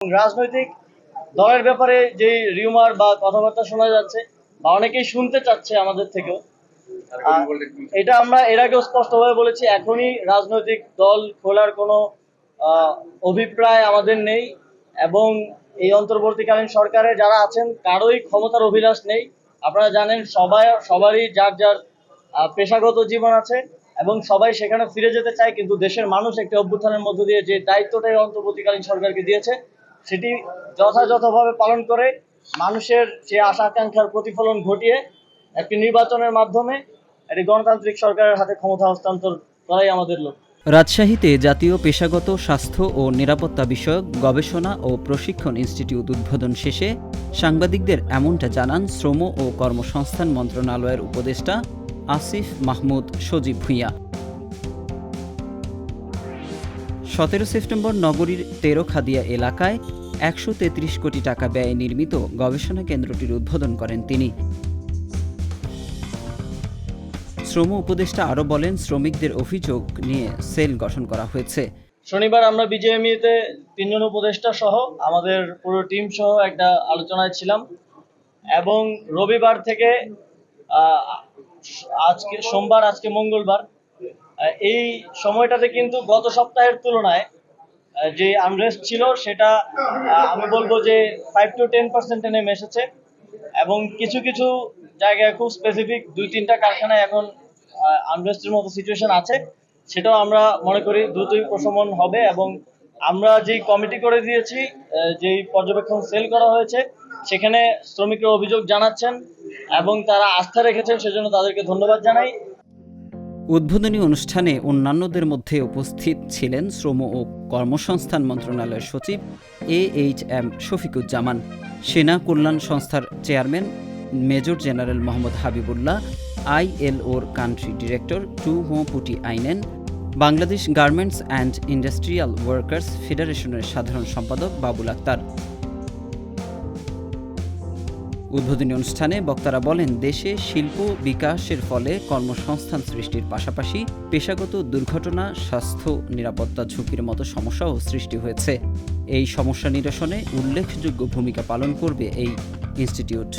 রাজনৈতিক দলের ব্যাপারে যে রিউমার বা কথাবার্তা শোনা যাচ্ছে বা অনেকেই শুনতে চাচ্ছে আমাদের থেকেও, এটা আমরা এর আগেও স্পষ্টভাবে বলেছি, এখনই রাজনৈতিক দল খোলার কোনো অভিপ্রায় আমাদের নেই এবং এই অন্তর্বর্তীকালীন সরকারে যারা আছেন কারোই ক্ষমতার অভিলাষ নেই। আপনারা জানেন সবারই যার যার পেশাগত জীবন আছে এবং সবাই সেখানে ফিরে যেতে চায়, কিন্তু দেশের মানুষ একটি অভ্যুত্থানের মধ্য দিয়ে যে দায়িত্বটাই অন্তর্বর্তীকালীন সরকারকে দিয়েছে সেটি যথাযথভাবে পালন করে মানুষের যে আশা আকাঙ্ক্ষার প্রতিফলন ঘটিয়ে একটি নির্বাচনের মাধ্যমে একটি গণতান্ত্রিক সরকারের হাতে ক্ষমতা হস্তান্তর করাই আমাদের লক্ষ্য। রাজশাহীতে জাতীয় পেশাগত স্বাস্থ্য ও নিরাপত্তা বিষয়ক গবেষণা ও প্রশিক্ষণ ইনস্টিটিউট উদ্বোধন শেষে সাংবাদিকদের এমনটা জানান শ্রম ও কর্মসংস্থান মন্ত্রণালয়ের উপদেষ্টা আসিফ মাহমুদ সজীব ভূঁইয়া। 17 সেপ্টেম্বর নগরীর তেরোখাদিয়া এলাকায় 133 কোটি টাকা ব্যয়ে নির্মিত গবেষণা কেন্দ্রটির উদ্বোধন করেন তিনি। শ্রম উপদেষ্টা আরও বলেন, শ্রমিকদের অভিযোগ নিয়ে সেল গঠন করা হয়েছে। শনিবার আমরা বিজেএমইতে 3 জন উপদেষ্টা সহ আমাদের পুরো টিম সহ একটা আলোচনায় ছিলাম এবং রবিবার থেকে আজকে সোমবার, আজকে মঙ্গলবার, এই সময়টাতে কিন্তু গত সপ্তাহের তুলনায় যে আনরেস্ট ছিল সেটা আমি বলবো যে 5 to 10% নেমে এসেছে এবং কিছু কিছু জায়গায় খুব স্পেসিফিক 2-3টা কারখানায় এখন আনরেস্টের মতো সিচুয়েশন আছে। সেটাও আমরা মনে করি দ্রুতই প্রশমন হবে এবং আমরা যেই কমিটি করে দিয়েছি, যেই পর্যবেক্ষণ সেল করা হয়েছে, সেখানে শ্রমিকরা অভিযোগ জানাচ্ছেন এবং তারা আস্থা রেখেছেন, সেজন্য তাদেরকে ধন্যবাদ জানাই। উদ্বোধনী অনুষ্ঠানে অন্যান্যদের মধ্যে উপস্থিত ছিলেন শ্রম ও কর্মসংস্থান মন্ত্রণালয়ের সচিব AHM শফিকুজ্জামান, সেনা কল্যাণ সংস্থার chairman major general Mohammad Habibullah, ILOর country director Tuomo Poutiainen, Bangladesh garments and industrial workers ফেডারেশনের সাধারণ সম্পাদক বাবুল আক্তার। উদ্বোধনী অনুষ্ঠানে বক্তারা বলেন, দেশে শিল্প বিকাশের ফলে কর্মসংস্থান সৃষ্টির পাশাপাশি পেশাগত দুর্ঘটনা, স্বাস্থ্য, নিরাপত্তা ঝুঁকির মতো সমস্যাও সৃষ্টি হয়েছে। এই সমস্যা নিরসনে উল্লেখযোগ্য ভূমিকা পালন করবে এই ইনস্টিটিউট।